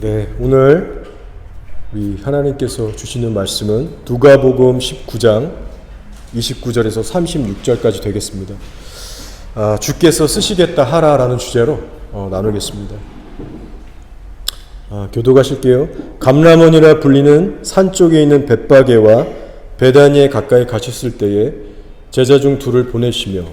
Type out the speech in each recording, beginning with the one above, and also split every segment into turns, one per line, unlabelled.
네, 오늘 우리 하나님께서 주시는 말씀은 누가복음 19장 29절에서 36절까지 되겠습니다. 주께서 쓰시겠다 하라라는 주제로 나누겠습니다. 교도가실게요. 감람원이라 불리는 산 쪽에 있는 벳바게와 베다니에 가까이 가셨을 때에 제자 중 둘을 보내시며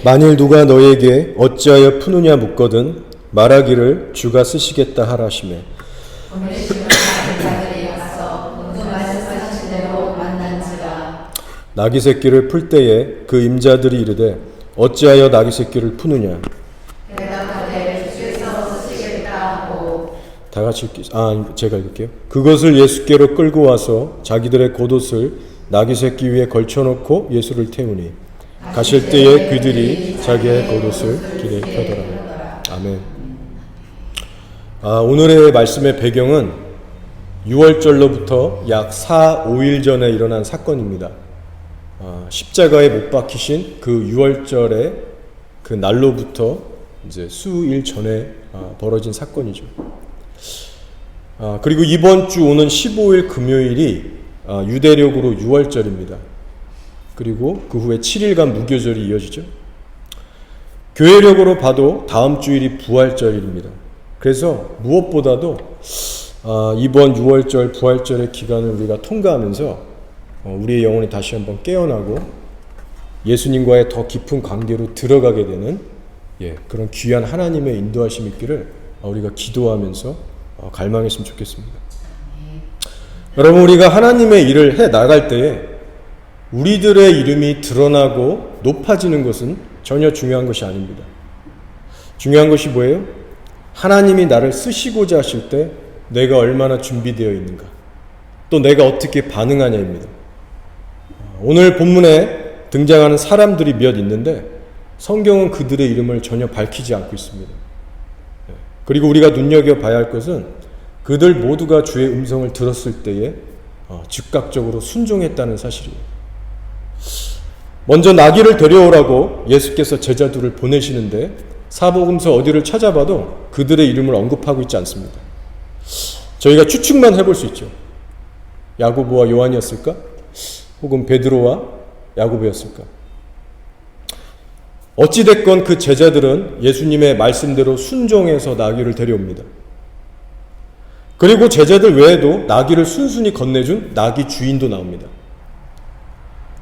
만일 누가 너에게 어찌하여 푸느냐 묻거든 말하기를 주가 쓰시겠다 하라시매 나귀 새끼를 풀 때에 그 임자들이 이르되 어찌하여 나귀 새끼를 푸느냐 다 같이 제가 읽을게요. 그것을 예수께로 끌고 와서 자기들의 겉옷을 나귀 새끼 위에 걸쳐놓고 예수를 태우니 가실 때에 그들이 자기의 겉옷을 길에 펴더라. 아멘. 오늘의 말씀의 배경은 6월절로부터 약 4, 5일 전에 일어난 사건입니다. 십자가에 못 박히신 그 6월절의 그 날로부터 이제 수일 전에 벌어진 사건이죠. 그리고 이번 주 오는 15일 금요일이 유대력으로 6월절입니다. 그리고 그 후에 7일간 무교절이 이어지죠. 교회력으로 봐도 다음 주일이 부활절입니다. 그래서 무엇보다도 이번 6월절 부활절의 기간을 우리가 통과하면서 우리의 영혼이 다시 한번 깨어나고 예수님과의 더 깊은 관계로 들어가게 되는 그런 귀한 하나님의 인도하심이 있기를 우리가 기도하면서 갈망했으면 좋겠습니다. 여러분, 우리가 하나님의 일을 해 나갈 때에 우리들의 이름이 드러나고 높아지는 것은 전혀 중요한 것이 아닙니다. 중요한 것이 뭐예요? 하나님이 나를 쓰시고자 하실 때 내가 얼마나 준비되어 있는가, 또 내가 어떻게 반응하냐입니다. 오늘 본문에 등장하는 사람들이 몇 있는데 성경은 그들의 이름을 전혀 밝히지 않고 있습니다. 그리고 우리가 눈여겨봐야 할 것은 그들 모두가 주의 음성을 들었을 때에 즉각적으로 순종했다는 사실이에요. 먼저 나귀를 데려오라고 예수께서 제자들을 보내시는데 사복음서 어디를 찾아봐도 그들의 이름을 언급하고 있지 않습니다. 저희가 추측만 해볼 수 있죠. 야고보와 요한이었을까? 혹은 베드로와 야고보였을까? 어찌됐건 그 제자들은 예수님의 말씀대로 순종해서 나귀를 데려옵니다. 그리고 제자들 외에도 나귀를 순순히 건네준 나귀 주인도 나옵니다.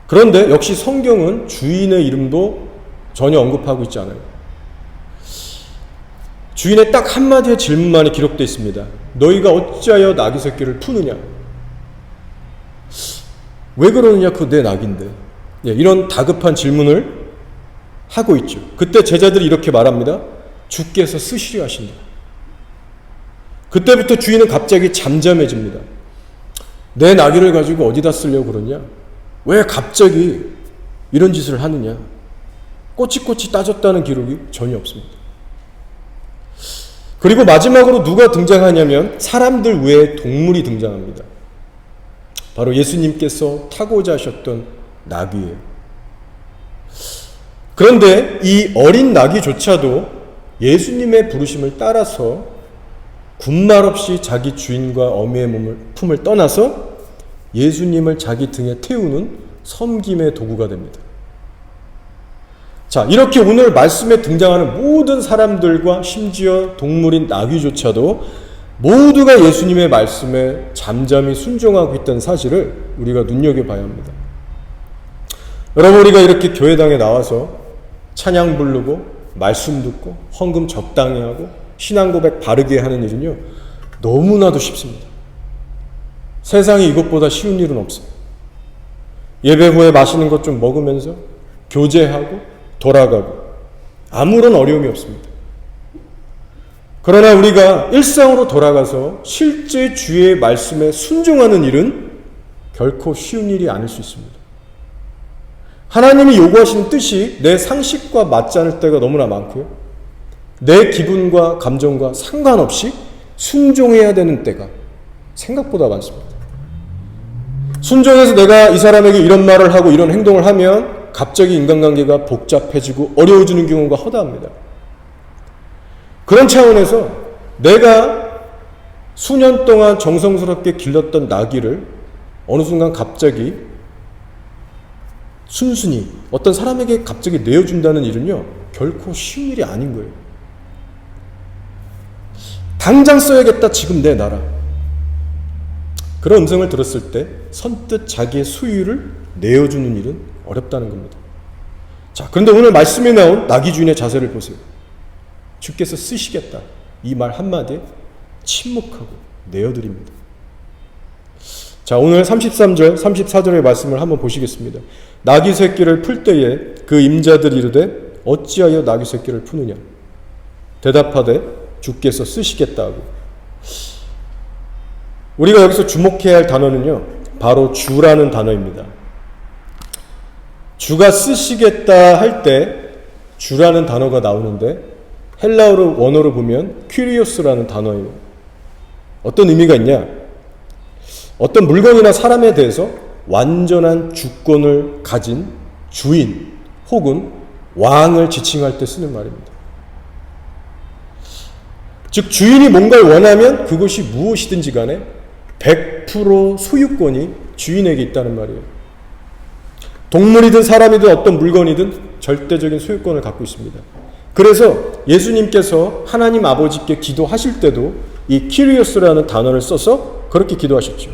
그런데 역시 성경은 주인의 이름도 전혀 언급하고 있지 않아요. 주인의 딱 한마디의 질문만이 기록되어 있습니다. 너희가 어찌하여 나귀 새끼를 푸느냐? 왜 그러느냐? 그거 내 나귀인데. 이런 다급한 질문을 하고 있죠. 그때 제자들이 이렇게 말합니다. 주께서 쓰시려 하신다. 그때부터 주인은 갑자기 잠잠해집니다. 내 나귀를 가지고 어디다 쓰려고 그러냐? 왜 갑자기 이런 짓을 하느냐? 꼬치꼬치 따졌다는 기록이 전혀 없습니다. 그리고 마지막으로 누가 등장하냐면 사람들 외에 동물이 등장합니다. 바로 예수님께서 타고자 하셨던 나귀예요. 그런데 이 어린 나귀조차도 예수님의 부르심을 따라서 군말 없이 자기 주인과 어미의 품을 떠나서 예수님을 자기 등에 태우는 섬김의 도구가 됩니다. 자, 이렇게 오늘 말씀에 등장하는 모든 사람들과 심지어 동물인 나귀조차도 모두가 예수님의 말씀에 잠잠히 순종하고 있다는 사실을 우리가 눈여겨봐야 합니다. 여러분, 우리가 이렇게 교회당에 나와서 찬양 부르고 말씀 듣고 헌금 적당히 하고 신앙 고백 바르게 하는 일은요, 너무나도 쉽습니다. 세상에 이것보다 쉬운 일은 없어요. 예배 후에 맛있는 것 좀 먹으면서 교제하고 돌아가고 아무런 어려움이 없습니다. 그러나 우리가 일상으로 돌아가서 실제 주의 말씀에 순종하는 일은 결코 쉬운 일이 아닐 수 있습니다. 하나님이 요구하시는 뜻이 내 상식과 맞지 않을 때가 너무나 많고요. 내 기분과 감정과 상관없이 순종해야 되는 때가 생각보다 많습니다. 순종해서 내가 이 사람에게 이런 말을 하고 이런 행동을 하면 갑자기 인간관계가 복잡해지고 어려워지는 경우가 허다합니다. 그런 차원에서 내가 수년 동안 정성스럽게 길렀던 나귀를 어느 순간 갑자기 순순히 어떤 사람에게 갑자기 내어준다는 일은요, 결코 쉬운 일이 아닌 거예요. 당장 써야겠다, 지금 내 나라. 그런 음성을 들었을 때 선뜻 자기의 소유를 내어주는 일은 어렵다는 겁니다. 자, 그런데 오늘 말씀에 나온 나귀 주인의 자세를 보세요. 주께서 쓰시겠다, 이 말 한마디에 침묵하고 내어드립니다. 자, 오늘 33절, 34절의 말씀을 한번 보시겠습니다. 나귀 새끼를 풀 때에 그 임자들이 이르되 어찌하여 나귀 새끼를 푸느냐? 대답하되 주께서 쓰시겠다 하고. 우리가 여기서 주목해야 할 단어는요, 바로 주라는 단어입니다. 주가 쓰시겠다 할 때 주라는 단어가 나오는데 헬라어로 원어로 보면 퀴리오스라는 단어예요. 어떤 의미가 있냐? 어떤 물건이나 사람에 대해서 완전한 주권을 가진 주인 혹은 왕을 지칭할 때 쓰는 말입니다. 즉 주인이 뭔가를 원하면 그것이 무엇이든지 간에 100% 소유권이 주인에게 있다는 말이에요. 동물이든 사람이든 어떤 물건이든 절대적인 소유권을 갖고 있습니다. 그래서 예수님께서 하나님 아버지께 기도하실 때도 이 키리오스라는 단어를 써서 그렇게 기도하셨죠.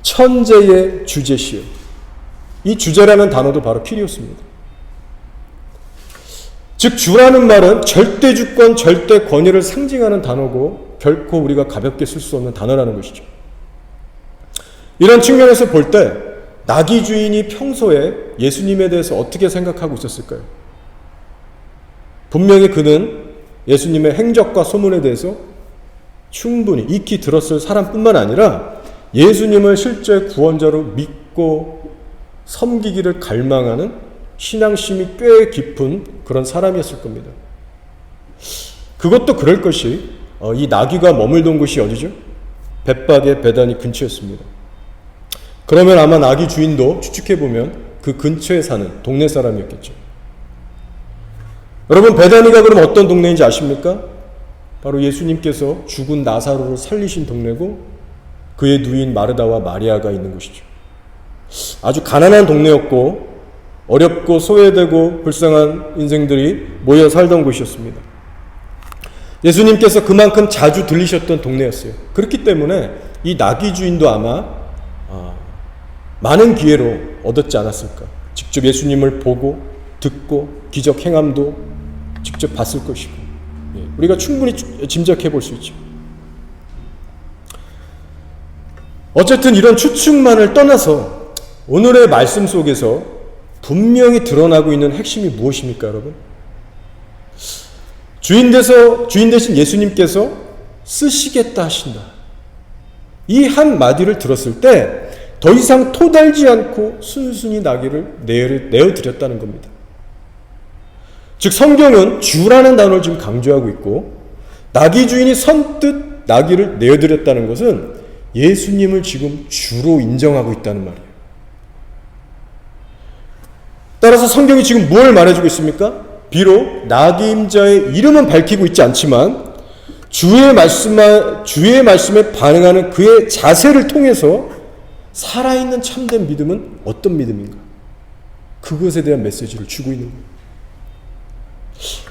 천재의 주제시여. 이 주제라는 단어도 바로 키리오스입니다. 즉 주라는 말은 절대 주권, 절대 권위를 상징하는 단어고 결코 우리가 가볍게 쓸 수 없는 단어라는 것이죠. 이런 측면에서 볼 때 나귀 주인이 평소에 예수님에 대해서 어떻게 생각하고 있었을까요? 분명히 그는 예수님의 행적과 소문에 대해서 충분히 익히 들었을 사람뿐만 아니라 예수님을 실제 구원자로 믿고 섬기기를 갈망하는 신앙심이 꽤 깊은 그런 사람이었을 겁니다. 그것도 그럴 것이 이 나귀가 머물던 곳이 어디죠? 벳박의 베다니 근처였습니다. 그러면 아마 나귀 주인도 추측해보면 그 근처에 사는 동네 사람이었겠죠. 여러분, 베다니가 그럼 어떤 동네인지 아십니까? 바로 예수님께서 죽은 나사로를 살리신 동네고 그의 누인 마르다와 마리아가 있는 곳이죠. 아주 가난한 동네였고 어렵고 소외되고 불쌍한 인생들이 모여 살던 곳이었습니다. 예수님께서 그만큼 자주 들리셨던 동네였어요. 그렇기 때문에 이 나귀 주인도 아마 많은 기회로 얻었지 않았을까. 직접 예수님을 보고 듣고 기적 행함도 직접 봤을 것이고, 우리가 충분히 짐작해 볼 수 있죠. 어쨌든 이런 추측만을 떠나서 오늘의 말씀 속에서 분명히 드러나고 있는 핵심이 무엇입니까, 여러분? 주인 대신 예수님께서 쓰시겠다 하신다. 이 한마디를 들었을 때 더 이상 토달지 않고 순순히 나귀를 내어드렸다는 겁니다. 즉 성경은 주라는 단어를 지금 강조하고 있고 나귀 주인이 선뜻 나귀를 내어드렸다는 것은 예수님을 지금 주로 인정하고 있다는 말이에요. 따라서 성경이 지금 뭘 말해주고 있습니까? 비록 나귀 임자의 이름은 밝히고 있지 않지만 주의 말씀에 반응하는 그의 자세를 통해서 살아있는 참된 믿음은 어떤 믿음인가? 그것에 대한 메시지를 주고 있는 거예요.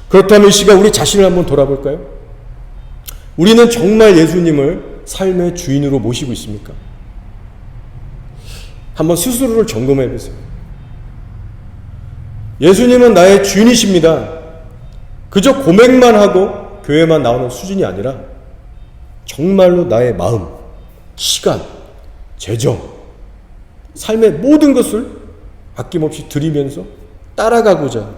그렇다면 이 시간 우리 자신을 한번 돌아볼까요? 우리는 정말 예수님을 삶의 주인으로 모시고 있습니까? 한번 스스로를 점검해 보세요. 예수님은 나의 주인이십니다. 그저 고백만 하고 교회만 나오는 수준이 아니라 정말로 나의 마음, 시간, 재정, 삶의 모든 것을 아낌없이 드리면서 따라가고자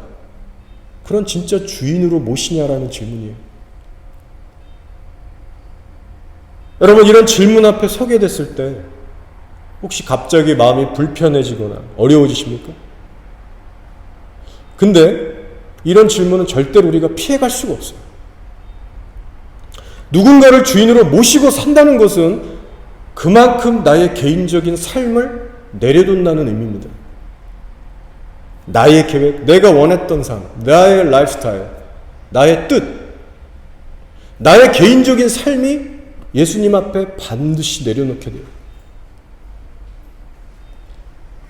그런 진짜 주인으로 모시냐라는 질문이에요. 여러분, 이런 질문 앞에 서게 됐을 때 혹시 갑자기 마음이 불편해지거나 어려워지십니까? 근데 이런 질문은 절대로 우리가 피해갈 수가 없어요. 누군가를 주인으로 모시고 산다는 것은 그만큼 나의 개인적인 삶을 내려놓는다는 의미입니다. 나의 계획, 내가 원했던 삶, 나의 라이프스타일, 나의 뜻, 나의 개인적인 삶이 예수님 앞에 반드시 내려놓게 돼요.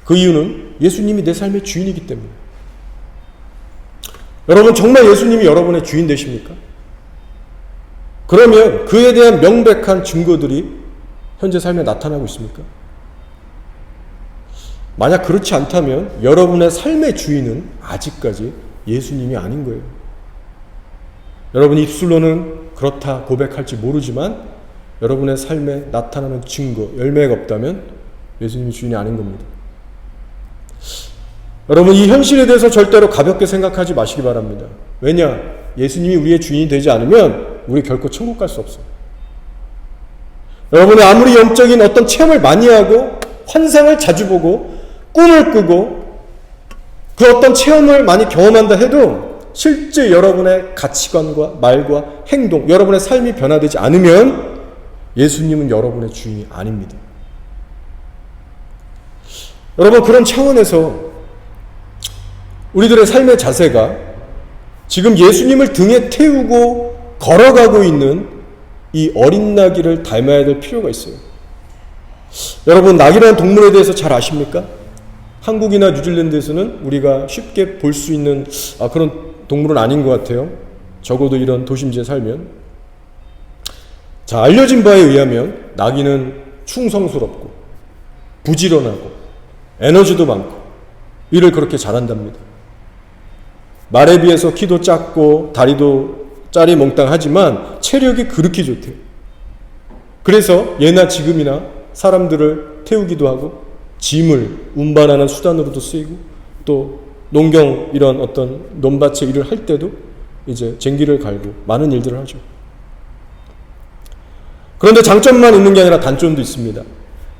그 이유는 예수님이 내 삶의 주인이기 때문에. 여러분, 정말 예수님이 여러분의 주인 되십니까? 그러면 그에 대한 명백한 증거들이 현재 삶에 나타나고 있습니까? 만약 그렇지 않다면 여러분의 삶의 주인은 아직까지 예수님이 아닌 거예요. 여러분이 입술로는 그렇다 고백할지 모르지만 여러분의 삶에 나타나는 증거, 열매가 없다면 예수님이 주인이 아닌 겁니다. 여러분, 이 현실에 대해서 절대로 가볍게 생각하지 마시기 바랍니다. 왜냐? 예수님이 우리의 주인이 되지 않으면 우리 결코 천국 갈 수 없어요. 여러분이 아무리 영적인 어떤 체험을 많이 하고 환상을 자주 보고 꿈을 꾸고 그 어떤 체험을 많이 경험한다 해도 실제 여러분의 가치관과 말과 행동, 여러분의 삶이 변화되지 않으면 예수님은 여러분의 주인이 아닙니다. 여러분, 그런 차원에서 우리들의 삶의 자세가 지금 예수님을 등에 태우고 걸어가고 있는 이 어린 나귀를 닮아야 될 필요가 있어요. 여러분, 나귀라는 동물에 대해서 잘 아십니까? 한국이나 뉴질랜드에서는 우리가 쉽게 볼 수 있는 그런 동물은 아닌 것 같아요. 적어도 이런 도심지에 살면. 자, 알려진 바에 의하면 나귀는 충성스럽고 부지런하고 에너지도 많고 일을 그렇게 잘한답니다. 말에 비해서 키도 작고 다리도 짜리몽땅하지만 체력이 그렇게 좋대요. 그래서 예나 지금이나 사람들을 태우기도 하고 짐을 운반하는 수단으로도 쓰이고 또 농경 이런 어떤 논밭에 일을 할 때도 이제 쟁기를 갈고 많은 일들을 하죠. 그런데 장점만 있는 게 아니라 단점도 있습니다.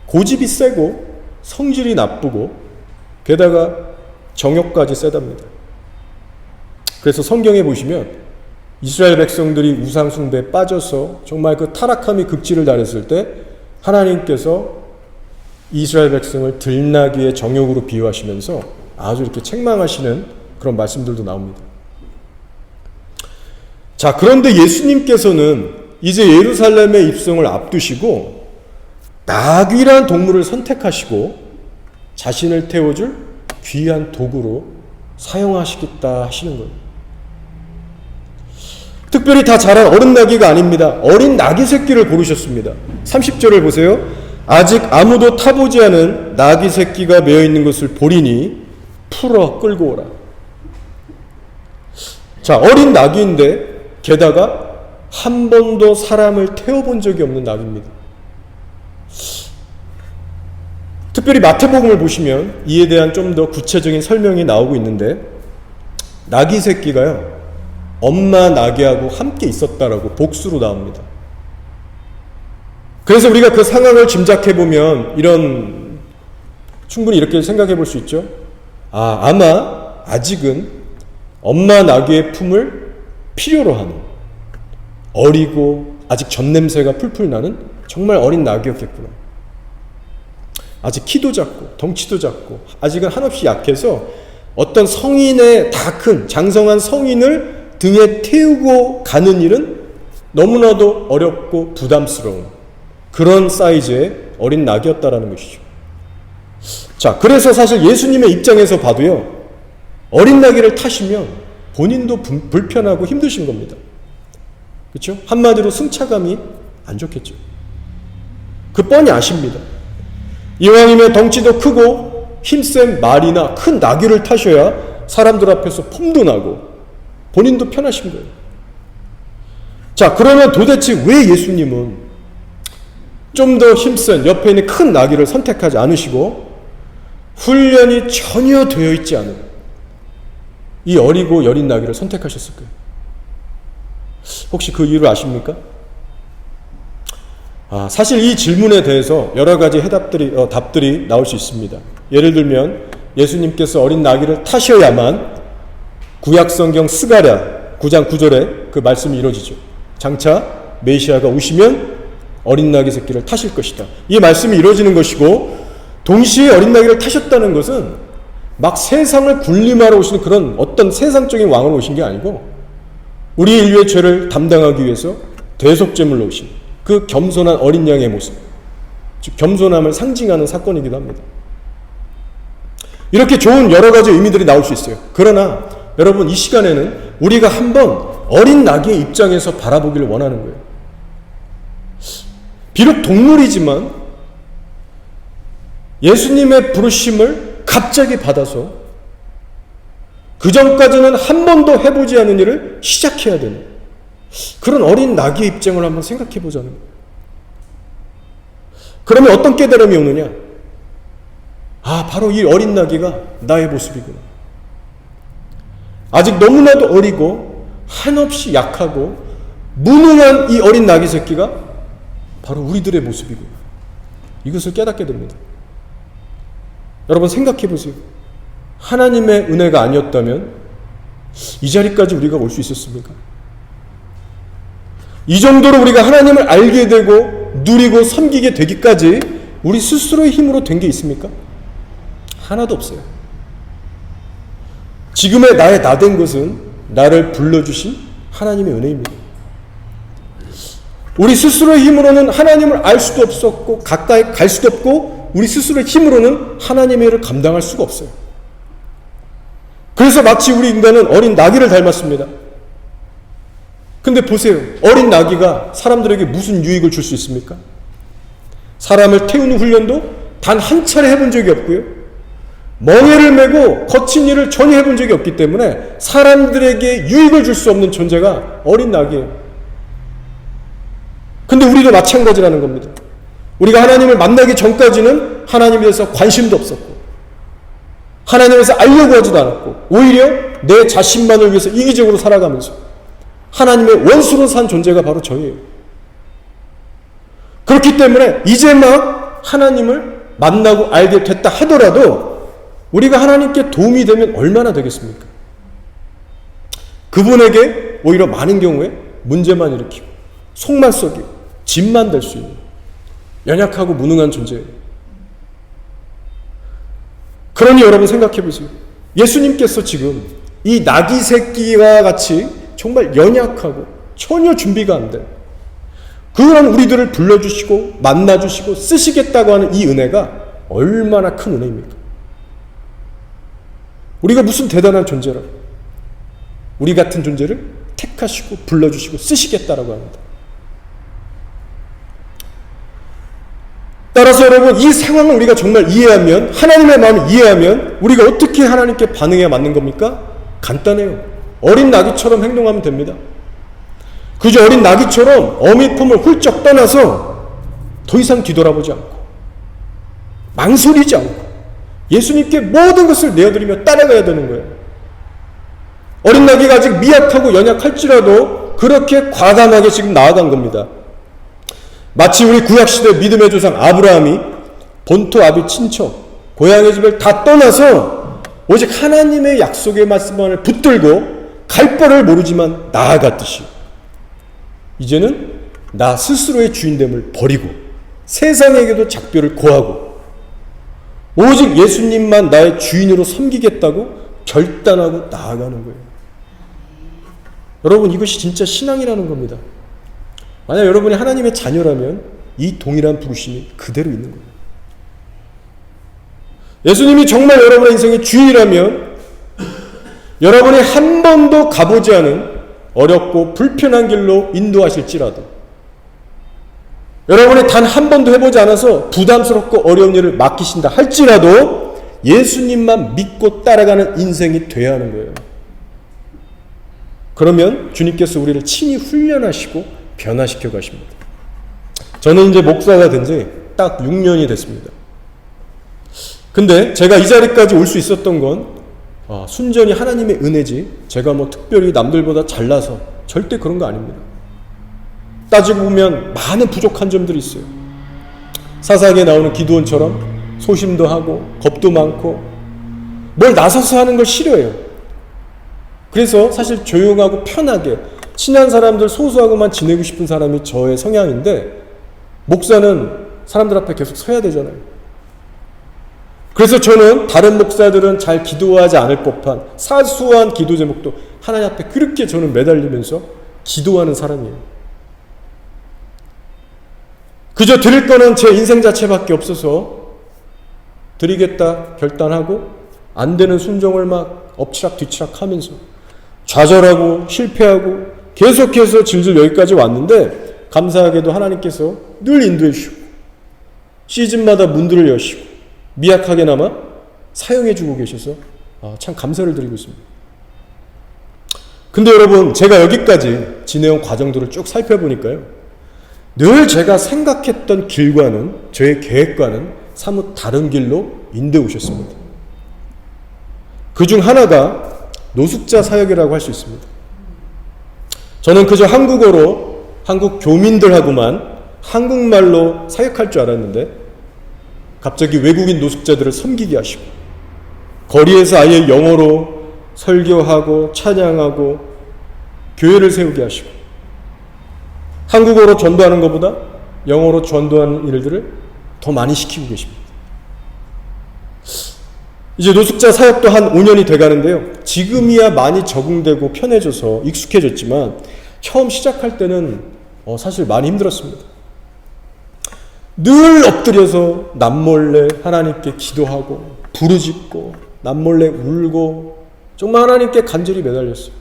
고집이 세고 성질이 나쁘고 게다가 정욕까지 세답니다. 그래서 성경에 보시면 이스라엘 백성들이 우상 숭배에 빠져서 정말 그 타락함이 극치를 달했을 때 하나님께서 이스라엘 백성을 들나귀의 정욕으로 비유하시면서 아주 이렇게 책망하시는 그런 말씀들도 나옵니다. 자, 그런데 예수님께서는 이제 예루살렘의 입성을 앞두시고 나귀란 동물을 선택하시고 자신을 태워줄 귀한 도구로 사용하시겠다 하시는 거예요. 특별히 다 자란 어른 나귀가 아닙니다. 어린 나귀 새끼를 고르셨습니다. 30절을 보세요. 아직 아무도 타보지 않은 나귀 새끼가 메어 있는 것을 보리니 풀어 끌고 오라. 자, 어린 나귀인데 게다가 한 번도 사람을 태워본 적이 없는 나귀입니다. 특별히 마태복음을 보시면 이에 대한 좀 더 구체적인 설명이 나오고 있는데 나귀 새끼가요, 엄마 나귀하고 함께 있었다라고 복수로 나옵니다. 그래서 우리가 그 상황을 짐작해보면 충분히 이렇게 생각해 볼 수 있죠. 아마 아직은 엄마 나귀의 품을 필요로 하는 어리고 아직 젖냄새가 풀풀 나는 정말 어린 나귀였겠구나. 아직 키도 작고 덩치도 작고 아직은 한없이 약해서 어떤 성인의 다 큰 장성한 성인을 등에 태우고 가는 일은 너무나도 어렵고 부담스러운 그런 사이즈의 어린 나귀였다라는 것이죠. 자, 그래서 사실 예수님의 입장에서 봐도요, 어린 나귀를 타시면 본인도 불편하고 힘드신 겁니다. 그렇죠? 한마디로 승차감이 안 좋겠죠. 그 뻔히 아십니다. 이왕이면 덩치도 크고 힘센 말이나 큰 나귀를 타셔야 사람들 앞에서 폼도 나고 본인도 편하신 거예요. 자, 그러면 도대체 왜 예수님은 좀 더 힘센 옆에 있는 큰 나귀를 선택하지 않으시고 훈련이 전혀 되어 있지 않은 이 어리고 여린 나귀를 선택하셨을까요? 혹시 그 이유를 아십니까? 사실 이 질문에 대해서 여러 가지 답들이 나올 수 있습니다. 예를 들면 예수님께서 어린 나귀를 타셔야만 구약성경 스가랴 9장 9절에 그 말씀이 이루어지죠. 장차 메시아가 오시면 어린 나귀 새끼를 타실 것이다. 이 말씀이 이루어지는 것이고, 동시에 어린 나귀를 타셨다는 것은 막 세상을 군림하러 오시는 그런 어떤 세상적인 왕으로 오신 게 아니고, 우리 인류의 죄를 담당하기 위해서 대속제물로 오신 그 겸손한 어린 양의 모습, 즉 겸손함을 상징하는 사건이기도 합니다. 이렇게 좋은 여러 가지 의미들이 나올 수 있어요. 그러나 여러분, 이 시간에는 우리가 한번 어린 나귀의 입장에서 바라보기를 원하는 거예요. 비록 동물이지만 예수님의 부르심을 갑자기 받아서 그 전까지는 한 번도 해보지 않은 일을 시작해야 되는 그런 어린 나귀의 입장을 한번 생각해 보자는 거예요. 그러면 어떤 깨달음이 오느냐? 아, 바로 이 어린 나귀가 나의 모습이구나. 아직 너무나도 어리고 한없이 약하고 무능한 이 어린 나귀 새끼가 바로 우리들의 모습이구나. 이것을 깨닫게 됩니다. 여러분, 생각해 보세요. 하나님의 은혜가 아니었다면 이 자리까지 우리가 올 수 있었습니까? 이 정도로 우리가 하나님을 알게 되고 누리고 섬기게 되기까지 우리 스스로의 힘으로 된 게 있습니까? 하나도 없어요. 지금의 나의 나 된 것은 나를 불러주신 하나님의 은혜입니다. 우리 스스로의 힘으로는 하나님을 알 수도 없었고 가까이 갈 수도 없고 우리 스스로의 힘으로는 하나님의 일을 감당할 수가 없어요. 그래서 마치 우리 인간은 어린 나귀를 닮았습니다. 근데 보세요. 어린 나귀가 사람들에게 무슨 유익을 줄 수 있습니까? 사람을 태우는 훈련도 단 한 차례 해본 적이 없고요. 멍에를 메고 거친 일을 전혀 해본 적이 없기 때문에 사람들에게 유익을 줄 수 없는 존재가 어린 나귀예요. 근데 우리도 마찬가지라는 겁니다. 우리가 하나님을 만나기 전까지는 하나님에 대해서 관심도 없었고 하나님에 대해서 알려고 하지도 않았고 오히려 내 자신만을 위해서 이기적으로 살아가면서 하나님의 원수로 산 존재가 바로 저예요. 그렇기 때문에 이제 막 하나님을 만나고 알게 됐다 하더라도 우리가 하나님께 도움이 되면 얼마나 되겠습니까? 그분에게 오히려 많은 경우에 문제만 일으키고 속만 썩이고 짐만 될 수 있는 연약하고 무능한 존재예요. 그러니 여러분 생각해 보세요. 예수님께서 지금 이 나귀 새끼와 같이 정말 연약하고 전혀 준비가 안 된 그런 우리들을 불러주시고 만나주시고 쓰시겠다고 하는 이 은혜가 얼마나 큰 은혜입니까? 우리가 무슨 대단한 존재라 우리 같은 존재를 택하시고 불러주시고 쓰시겠다라고 합니다. 따라서 여러분, 이 상황을 우리가 정말 이해하면, 하나님의 마음을 이해하면 우리가 어떻게 하나님께 반응해야 맞는 겁니까? 간단해요. 어린 나귀처럼 행동하면 됩니다. 그저 어린 나귀처럼 어미 품을 훌쩍 떠나서 더 이상 뒤돌아보지 않고 망설이지 않고 예수님께 모든 것을 내어드리며 따라가야 되는 거예요. 어린 나귀가 아직 미약하고 연약할지라도 그렇게 과감하게 지금 나아간 겁니다. 마치 우리 구약시대 믿음의 조상 아브라함이 본토 아비 친척 고향의 집을 다 떠나서 오직 하나님의 약속의 말씀만을 붙들고 갈 바를 모르지만 나아갔듯이 이제는 나 스스로의 주인됨을 버리고 세상에게도 작별을 고하고 오직 예수님만 나의 주인으로 섬기겠다고 결단하고 나아가는 거예요. 여러분, 이것이 진짜 신앙이라는 겁니다. 만약 여러분이 하나님의 자녀라면 이 동일한 부르심이 그대로 있는 거예요. 예수님이 정말 여러분의 인생의 주인이라면 여러분이 한 번도 가보지 않은 어렵고 불편한 길로 인도하실지라도 여러분이 단 한 번도 해보지 않아서 부담스럽고 어려운 일을 맡기신다 할지라도 예수님만 믿고 따라가는 인생이 돼야 하는 거예요. 그러면 주님께서 우리를 친히 훈련하시고 변화시켜 가십니다. 저는 이제 목사가 된 지 딱 6년이 됐습니다. 근데 제가 이 자리까지 올 수 있었던 건 순전히 하나님의 은혜지 제가 뭐 특별히 남들보다 잘나서 절대 그런 거 아닙니다. 따지고 보면 많은 부족한 점들이 있어요. 사사기에 나오는 기드온처럼 소심도 하고 겁도 많고 뭘 나서서 하는 걸 싫어해요. 그래서 사실 조용하고 편하게 친한 사람들 소수하고만 지내고 싶은 사람이 저의 성향인데 목사는 사람들 앞에 계속 서야 되잖아요. 그래서 저는 다른 목사들은 잘 기도하지 않을 법한 사소한 기도 제목도 하나님 앞에 그렇게 저는 매달리면서 기도하는 사람이에요. 그저 드릴 거는 제 인생 자체밖에 없어서 드리겠다 결단하고 안 되는 순종을 막 엎치락 뒤치락 하면서 좌절하고 실패하고 계속해서 질질 여기까지 왔는데, 감사하게도 하나님께서 늘 인도해 주시고 시즌마다 문들을 여시고 미약하게나마 사용해 주고 계셔서 참 감사를 드리고 있습니다. 근데 여러분, 제가 여기까지 지내온 과정들을 쭉 살펴보니까요, 늘 제가 생각했던 길과는, 저의 계획과는 사뭇 다른 길로 인도해 오셨습니다. 그중 하나가 노숙자 사역이라고 할 수 있습니다. 저는 그저 한국어로 한국 교민들하고만 한국말로 사역할 줄 알았는데, 갑자기 외국인 노숙자들을 섬기게 하시고 거리에서 아예 영어로 설교하고 찬양하고 교회를 세우게 하시고, 한국어로 전도하는 것보다 영어로 전도하는 일들을 더 많이 시키고 계십니다. 이제 노숙자 사역도 한 5년이 돼가는데요, 지금이야 많이 적응되고 편해져서 익숙해졌지만 처음 시작할 때는 사실 많이 힘들었습니다. 늘 엎드려서 남몰래 하나님께 기도하고 부르짖고 남몰래 울고 정말 하나님께 간절히 매달렸어요.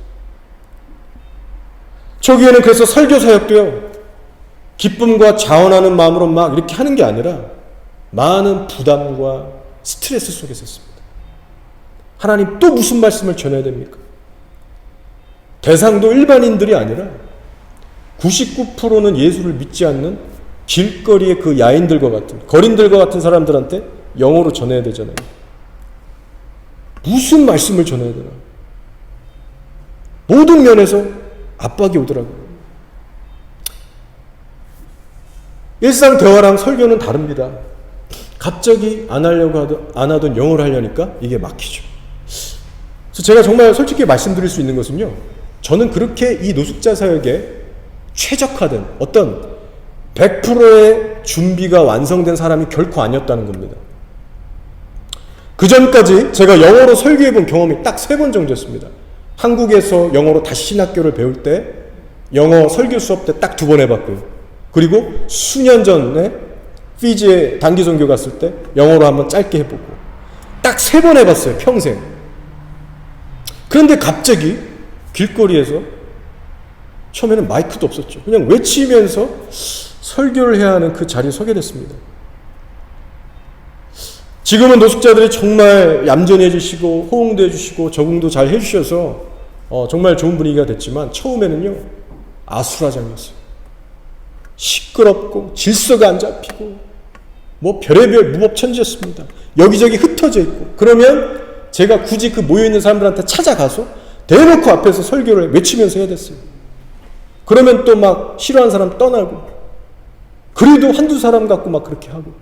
초기에는 그래서 설교 사역도요, 기쁨과 자원하는 마음으로 막 이렇게 하는 게 아니라 많은 부담과 스트레스 속에 있었습니다. 하나님 또 무슨 말씀을 전해야 됩니까? 대상도 일반인들이 아니라 99%는 예수를 믿지 않는 길거리의 그 야인들과 같은, 거린들과 같은 사람들한테 영어로 전해야 되잖아요. 무슨 말씀을 전해야 되나? 모든 면에서 압박이 오더라고요. 일상 대화랑 설교는 다릅니다. 갑자기 안 하던 영어를 하려니까 이게 막히죠. 그래서 제가 정말 솔직히 말씀드릴 수 있는 것은요, 저는 그렇게 이 노숙자 사역에 최적화된 어떤 100%의 준비가 완성된 사람이 결코 아니었다는 겁니다. 그 전까지 제가 영어로 설교해 본 경험이 딱 3번 정도였습니다. 한국에서 영어로 다시 신학교를 배울 때 영어 설교 수업 때 딱 2번 해봤고요. 그리고 수년 전에 피지에 단기 선교 갔을 때 영어로 한번 짧게 해보고 딱 3번 해봤어요, 평생. 그런데 갑자기 길거리에서, 처음에는 마이크도 없었죠, 그냥 외치면서 설교를 해야 하는 그 자리에 서게 됐습니다. 지금은 노숙자들이 정말 얌전해지시고 호응도 해주시고 적응도 잘 해주셔서 정말 좋은 분위기가 됐지만, 처음에는요 아수라장이었어요. 시끄럽고 질서가 안 잡히고 뭐 별의별 무법천지였습니다. 여기저기 흩어져 있고, 그러면 제가 굳이 그 모여있는 사람들한테 찾아가서 대놓고 앞에서 설교를 외치면서 해야 됐어요. 그러면 또 막 싫어하는 사람 떠나고, 그래도 한두 사람 갖고 막 그렇게 하고.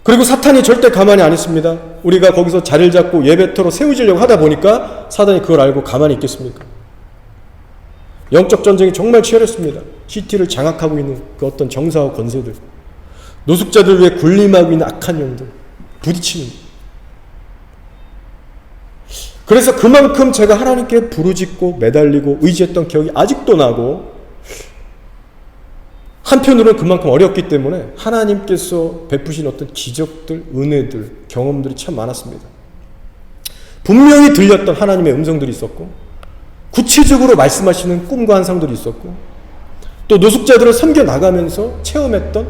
그리고 사탄이 절대 가만히 안 있습니다. 우리가 거기서 자리를 잡고 예배터로 세워지려고 하다 보니까 사탄이 그걸 알고 가만히 있겠습니까? 영적 전쟁이 정말 치열했습니다. 시티를 장악하고 있는 그 어떤 정사와 권세들, 노숙자들 위해 군림하고 있는 악한 영들 부딪히는 거예요. 그래서 그만큼 제가 하나님께 부르짖고 매달리고 의지했던 기억이 아직도 나고, 한편으로는 그만큼 어렵기 때문에 하나님께서 베푸신 어떤 기적들, 은혜들, 경험들이 참 많았습니다. 분명히 들렸던 하나님의 음성들이 있었고, 구체적으로 말씀하시는 꿈과 환상들이 있었고, 또 노숙자들을 섬겨 나가면서 체험했던,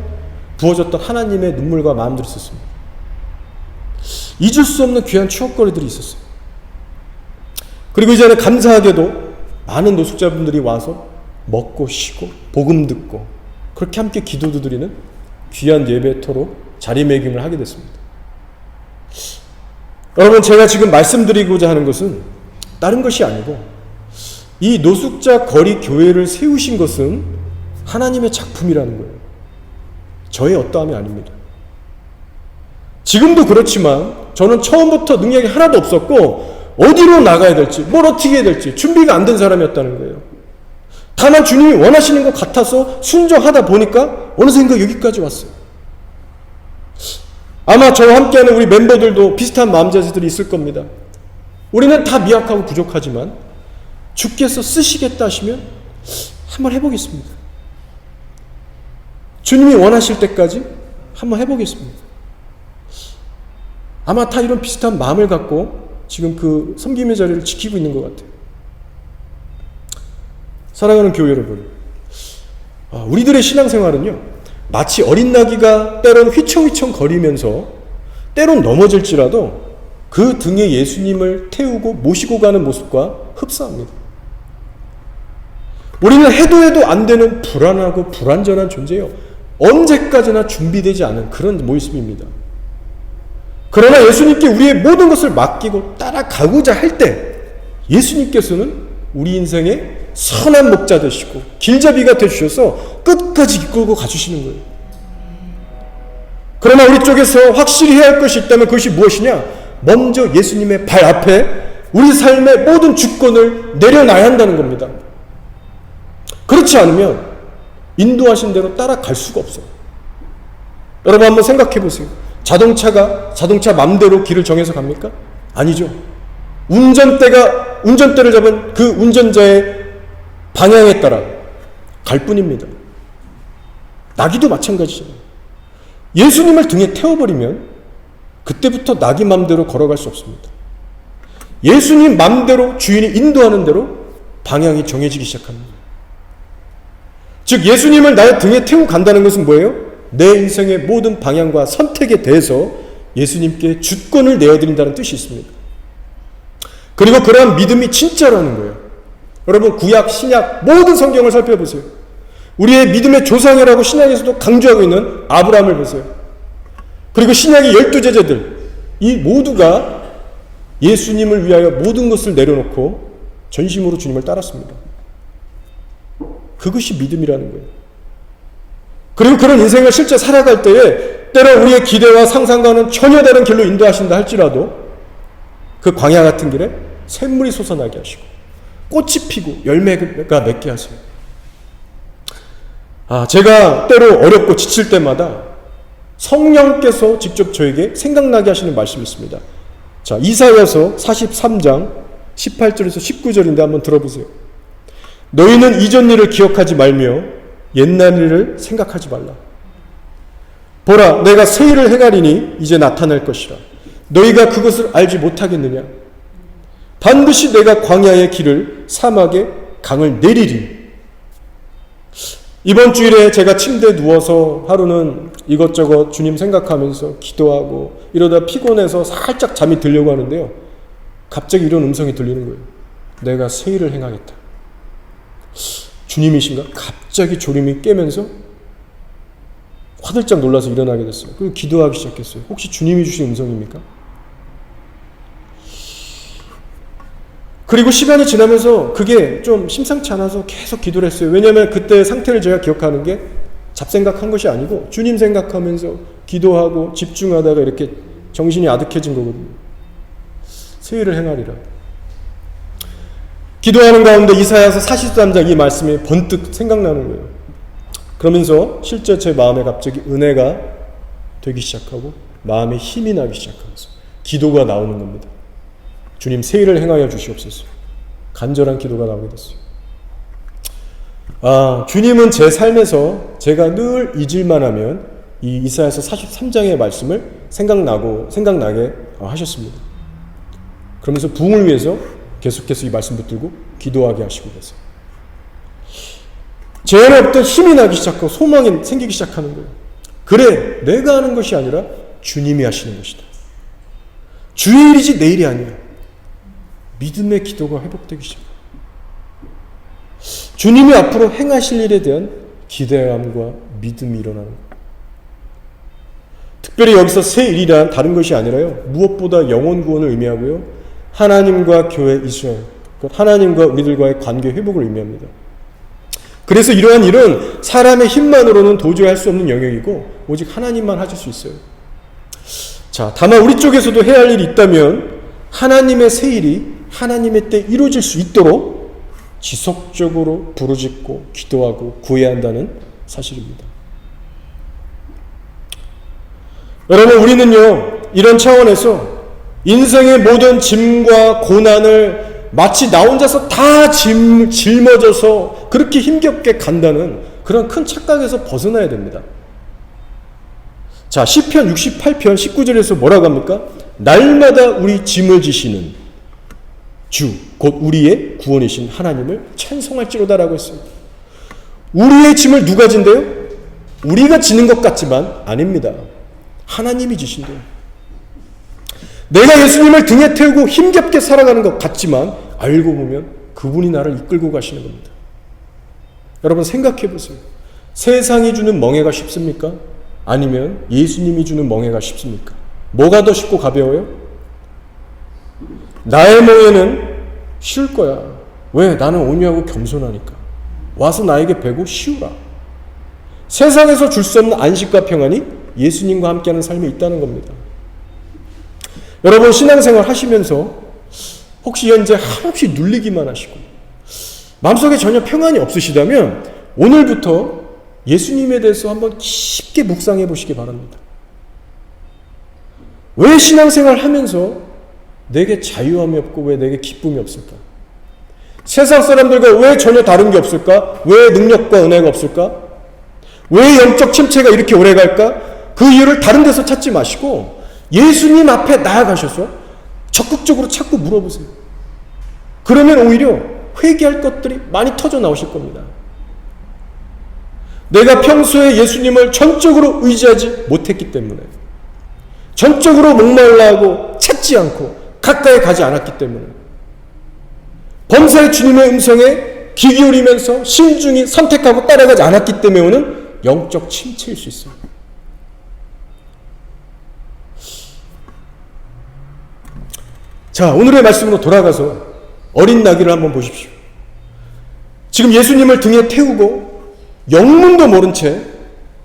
부어졌던 하나님의 눈물과 마음들이 있었습니다. 잊을 수 없는 귀한 추억거리들이 있었어요. 그리고 이제는 감사하게도 많은 노숙자분들이 와서 먹고 쉬고 복음 듣고 그렇게 함께 기도도 드리는 귀한 예배터로 자리매김을 하게 됐습니다. 여러분, 제가 지금 말씀드리고자 하는 것은 다른 것이 아니고, 이 노숙자 거리 교회를 세우신 것은 하나님의 작품이라는 거예요. 저의 어떠함이 아닙니다. 지금도 그렇지만 저는 처음부터 능력이 하나도 없었고 어디로 나가야 될지, 뭘 어떻게 해야 될지 준비가 안 된 사람이었다는 거예요. 다만 주님이 원하시는 것 같아서 순종하다 보니까 어느샌가 여기까지 왔어요. 아마 저와 함께하는 우리 멤버들도 비슷한 마음자세들이 있을 겁니다. 우리는 다 미약하고 부족하지만 주께서 쓰시겠다 하시면 한번 해보겠습니다. 주님이 원하실 때까지 한번 해보겠습니다. 아마 다 이런 비슷한 마음을 갖고 지금 그 섬김의 자리를 지키고 있는 것 같아요. 사랑하는 교회 여러분, 우리들의 신앙생활은요, 마치 어린 나귀가 때론 휘청휘청 거리면서 때론 넘어질지라도 그 등에 예수님을 태우고 모시고 가는 모습과 흡사합니다. 우리는 해도 안 되는 불안하고 불완전한 존재예요. 언제까지나 준비되지 않은 그런 모습입니다. 그러나 예수님께 우리의 모든 것을 맡기고 따라가고자 할 때 예수님께서는 우리 인생의 선한 목자 되시고 길잡이가 되주셔서 끝까지 이끌고 가주시는 거예요. 그러나 우리 쪽에서 확실히 해야 할 것이 있다면 그것이 무엇이냐? 먼저 예수님의 발 앞에 우리 삶의 모든 주권을 내려놔야 한다는 겁니다. 그렇지 않으면 인도하신 대로 따라갈 수가 없어요. 여러분 한번 생각해 보세요. 자동차 맘대로 길을 정해서 갑니까? 아니죠. 운전대를 잡은 그 운전자의 방향에 따라 갈 뿐입니다. 나귀도 마찬가지잖아요. 예수님을 등에 태워버리면 그때부터 나귀 맘대로 걸어갈 수 없습니다. 예수님 맘대로 주인이 인도하는 대로 방향이 정해지기 시작합니다. 즉 예수님을 나의 등에 태우고 간다는 것은 뭐예요? 내 인생의 모든 방향과 선택에 대해서 예수님께 주권을 내어드린다는 뜻이 있습니다. 그리고 그러한 믿음이 진짜라는 거예요. 여러분 구약, 신약 모든 성경을 살펴보세요. 우리의 믿음의 조상이라고 신약에서도 강조하고 있는 아브라함을 보세요. 그리고 신약의 12제자들 이 모두가 예수님을 위하여 모든 것을 내려놓고 전심으로 주님을 따랐습니다. 그것이 믿음이라는 거예요. 그리고 그런 인생을 실제 살아갈 때에 때로 우리의 기대와 상상과는 전혀 다른 길로 인도하신다 할지라도 그 광야 같은 길에 샘물이 솟아나게 하시고 꽃이 피고 열매가 맺게 하세요. 제가 때로 어렵고 지칠 때마다 성령께서 직접 저에게 생각나게 하시는 말씀이 있습니다. 자, 이사야서 43장 18절에서 19절인데 한번 들어보세요. 너희는 이전 일을 기억하지 말며 옛날 일을 생각하지 말라. 보라, 내가 새 일을 행하리니 이제 나타날 것이라. 너희가 그것을 알지 못하겠느냐? 반드시 내가 광야의 길을 사막에 강을 내리리. 이번 주일에 제가 침대에 누워서 하루는 이것저것 주님 생각하면서 기도하고 이러다 피곤해서 살짝 잠이 들려고 하는데요. 갑자기 이런 음성이 들리는 거예요. 내가 새 일을 행하겠다. 주님이신가? 갑자기 졸음이 깨면서 화들짝 놀라서 일어나게 됐어요. 그리고 기도하기 시작했어요. 혹시 주님이 주신 음성입니까? 그리고 시간이 지나면서 그게 좀 심상치 않아서 계속 기도를 했어요. 왜냐하면 그때 상태를 제가 기억하는 게 잡생각한 것이 아니고 주님 생각하면서 기도하고 집중하다가 이렇게 정신이 아득해진 거거든요. 새 일을 행하리라. 기도하는 가운데 이사야서 43장 이 말씀이 번뜩 생각나는 거예요. 그러면서 실제 제 마음에 갑자기 은혜가 되기 시작하고 마음에 힘이 나기 시작하면서 기도가 나오는 겁니다. 주님 새 일을 행하여 주시옵소서. 간절한 기도가 나오게 됐어요. 주님은 제 삶에서 제가 늘 잊을만 하면 이 이사야서 43장의 말씀을 생각나게 하셨습니다. 그러면서 부흥을 위해서 계속해서 이 말씀 붙들고 기도하게 하시고 계세요. 제 안에 어떤 힘이 나기 시작하고 소망이 생기기 시작하는 거예요. 그래, 내가 하는 것이 아니라 주님이 하시는 것이다. 주의 일이지 내 일이 아니야. 믿음의 기도가 회복되기 시작합니다. 주님이 앞으로 행하실 일에 대한 기대감과 믿음이 일어나는 거예요. 특별히 여기서 새 일이란 다른 것이 아니라요. 무엇보다 영혼 구원을 의미하고요. 하나님과 교회 이스라엘, 하나님과 우리들과의 관계 회복을 의미합니다. 그래서 이러한 일은 사람의 힘만으로는 도저히 할 수 없는 영역이고 오직 하나님만 하실 수 있어요. 자, 다만 우리 쪽에서도 해야 할 일이 있다면 하나님의 새 일이 하나님의 때 이루어질 수 있도록 지속적으로 부르짖고 기도하고 구해야 한다는 사실입니다. 여러분, 우리는요, 이런 차원에서 인생의 모든 짐과 고난을 마치 나 혼자서 다 짊어져서 그렇게 힘겹게 간다는 그런 큰 착각에서 벗어나야 됩니다. 자, 시편 68편 19절에서 뭐라고 합니까? 날마다 우리 짐을 지시는 주, 곧 우리의 구원이신 하나님을 찬송할지로다라고 했습니다. 우리의 짐을 누가 진대요? 우리가 지는 것 같지만 아닙니다. 하나님이 지신대요. 내가 예수님을 등에 태우고 힘겹게 살아가는 것 같지만 알고 보면 그분이 나를 이끌고 가시는 겁니다. 여러분, 생각해 보세요. 세상이 주는 멍해가 쉽습니까? 아니면 예수님이 주는 멍해가 쉽습니까? 뭐가 더 쉽고 가벼워요? 나의 멍해는 쉬울 거야. 왜? 나는 온유하고 겸손하니까. 와서 나에게 배고 쉬우라. 세상에서 줄 수 없는 안식과 평안이 예수님과 함께하는 삶이 있다는 겁니다. 여러분, 신앙생활 하시면서 혹시 현재 한없이 눌리기만 하시고 마음속에 전혀 평안이 없으시다면 오늘부터 예수님에 대해서 한번 깊게 묵상해 보시기 바랍니다. 왜 신앙생활 하면서 내게 자유함이 없고 왜 내게 기쁨이 없을까? 세상 사람들과 왜 전혀 다른 게 없을까? 왜 능력과 은혜가 없을까? 왜 영적 침체가 이렇게 오래 갈까? 그 이유를 다른 데서 찾지 마시고 예수님 앞에 나아가셔서 적극적으로 자꾸 물어보세요. 그러면 오히려 회개할 것들이 많이 터져 나오실 겁니다. 내가 평소에 예수님을 전적으로 의지하지 못했기 때문에, 전적으로 목말라하고 찾지 않고 가까이 가지 않았기 때문에, 범사의 주님의 음성에 귀 기울이면서 신중히 선택하고 따라가지 않았기 때문에 오는 영적 침체일 수 있어요. 자, 오늘의 말씀으로 돌아가서 어린 나귀를 한번 보십시오. 지금 예수님을 등에 태우고 영문도 모른 채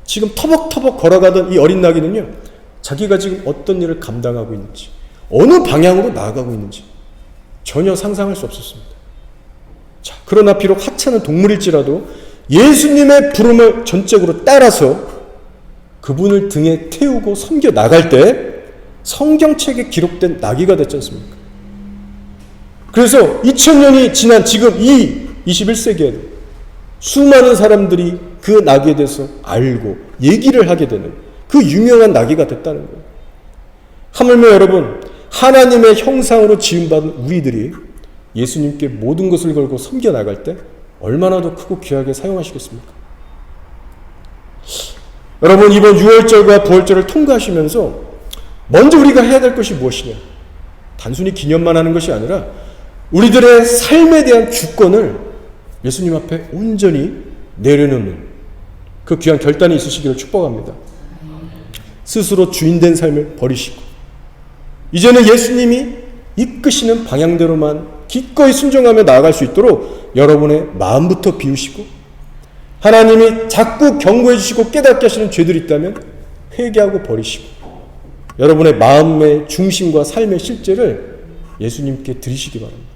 지금 터벅터벅 걸어가던 이 어린 나귀는요, 자기가 지금 어떤 일을 감당하고 있는지, 어느 방향으로 나아가고 있는지 전혀 상상할 수 없었습니다. 자, 그러나 비록 하찮은 동물일지라도 예수님의 부름을 전적으로 따라서 그분을 등에 태우고 섬겨 나갈 때 성경책에 기록된 나귀가 됐지 않습니까? 그래서 2000년이 지난 지금 이 21세기에도 수많은 사람들이 그 나귀에 대해서 알고 얘기를 하게 되는 그 유명한 나귀가 됐다는 거예요. 하물며 여러분, 하나님의 형상으로 지음받은 우리들이 예수님께 모든 것을 걸고 섬겨 나갈 때 얼마나 더 크고 귀하게 사용하시겠습니까? 여러분, 이번 6월절과 부활절을 통과하시면서 먼저 우리가 해야 될 것이 무엇이냐? 단순히 기념만 하는 것이 아니라 우리들의 삶에 대한 주권을 예수님 앞에 온전히 내려놓는 그 귀한 결단이 있으시기를 축복합니다. 스스로 주인된 삶을 버리시고 이제는 예수님이 이끄시는 방향대로만 기꺼이 순종하며 나아갈 수 있도록 여러분의 마음부터 비우시고, 하나님이 자꾸 경고해 주시고 깨닫게 하시는 죄들이 있다면 회개하고 버리시고 여러분의 마음의 중심과 삶의 실제를 예수님께 드리시기 바랍니다.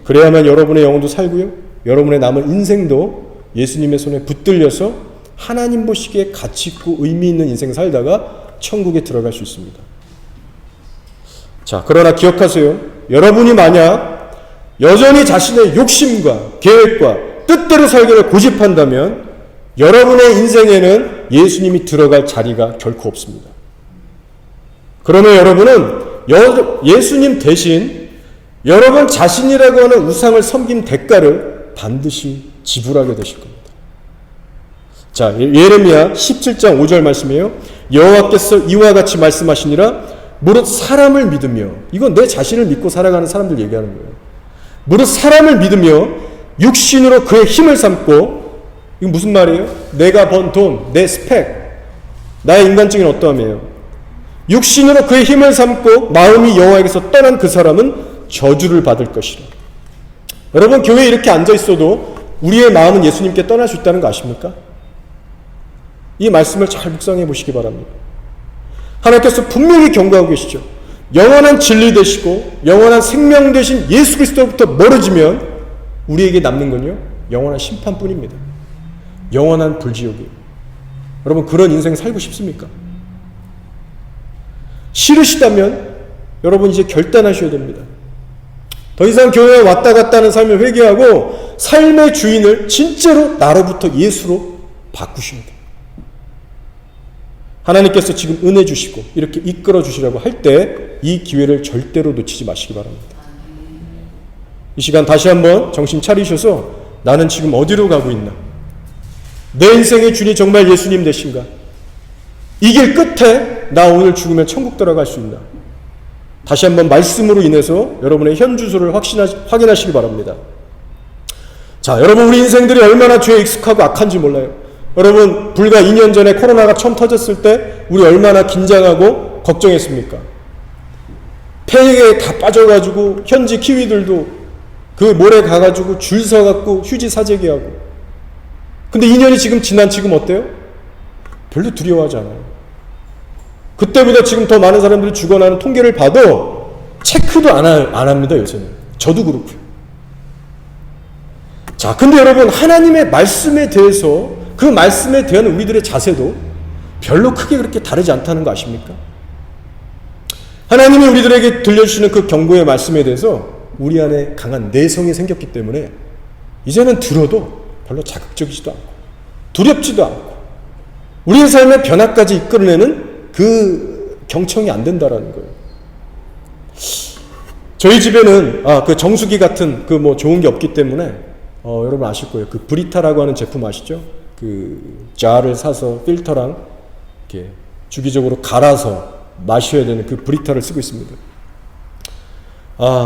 그래야만 여러분의 영혼도 살고요, 여러분의 남은 인생도 예수님의 손에 붙들려서 하나님 보시기에 가치 있고 의미 있는 인생 살다가 천국에 들어갈 수 있습니다. 자, 그러나 기억하세요. 여러분이 만약 여전히 자신의 욕심과 계획과 뜻대로 살기를 고집한다면 여러분의 인생에는 예수님이 들어갈 자리가 결코 없습니다. 그러면 여러분은 예수님 대신 여러분 자신이라고 하는 우상을 섬긴 대가를 반드시 지불하게 되실 겁니다. 자, 예레미야 17장 5절 말씀이에요. 여호와께서 이와 같이 말씀하시니라. 무릇 사람을 믿으며, 이건 내 자신을 믿고 살아가는 사람들 얘기하는 거예요. 무릇 사람을 믿으며 육신으로 그의 힘을 삼고, 이건 무슨 말이에요? 내가 번 돈, 내 스펙, 나의 인간적인 어떠함이에요. 육신으로 그의 힘을 삼고 마음이 여호와에게서 떠난 그 사람은 저주를 받을 것이라. 여러분, 교회에 이렇게 앉아 있어도 우리의 마음은 예수님께 떠날 수 있다는 거 아십니까? 이 말씀을 잘 묵상해 보시기 바랍니다. 하나님께서 분명히 경고하고 계시죠. 영원한 진리 되시고 영원한 생명 되신 예수 그리스도로부터 멀어지면 우리에게 남는 건요, 영원한 심판뿐입니다. 영원한 불지옥이에요. 여러분, 그런 인생 살고 싶습니까? 싫으시다면 여러분 이제 결단하셔야 됩니다. 더 이상 교회에 왔다 갔다 하는 삶을 회개하고 삶의 주인을 진짜로 나로부터 예수로 바꾸셔야 돼요. 하나님께서 지금 은혜 주시고 이렇게 이끌어 주시라고 할 때 이 기회를 절대로 놓치지 마시기 바랍니다. 이 시간 다시 한번 정신 차리셔서 나는 지금 어디로 가고 있나? 내 인생의 주인이 정말 예수님 되신가? 이 길 끝에 나 오늘 죽으면 천국 들어갈 수 있나? 다시 한번 말씀으로 인해서 여러분의 현 주소를 확인하시기 바랍니다. 자, 여러분, 우리 인생들이 얼마나 죄에 익숙하고 악한지 몰라요. 여러분, 불과 2년 전에 코로나가 처음 터졌을 때 우리 얼마나 긴장하고 걱정했습니까? 폐에 다 빠져가지고 현지 키위들도 그 모래 가가지고 줄 서갖고 휴지 사재기 하고. 근데 2년이 지금 지난 지금 어때요? 별로 두려워하지 않아요. 그때보다 지금 더 많은 사람들이 죽어나는 통계를 봐도 체크도 안 합니다, 요새는. 저도 그렇고요. 자, 근데 여러분, 하나님의 말씀에 대해서, 그 말씀에 대한 우리들의 자세도 별로 크게 그렇게 다르지 않다는 거 아십니까? 하나님이 우리들에게 들려주시는 그 경고의 말씀에 대해서 우리 안에 강한 내성이 생겼기 때문에 이제는 들어도 별로 자극적이지도 않고 두렵지도 않고 우리의 삶의 변화까지 이끌어내는 그 경청이 안 된다라는 거예요. 저희 집에는 그 정수기 같은 그 뭐 좋은 게 없기 때문에 여러분 아실 거예요. 그 브리타라고 하는 제품 아시죠? 그 자를 사서 필터랑 이렇게 주기적으로 갈아서 마셔야 되는 그 브리타를 쓰고 있습니다.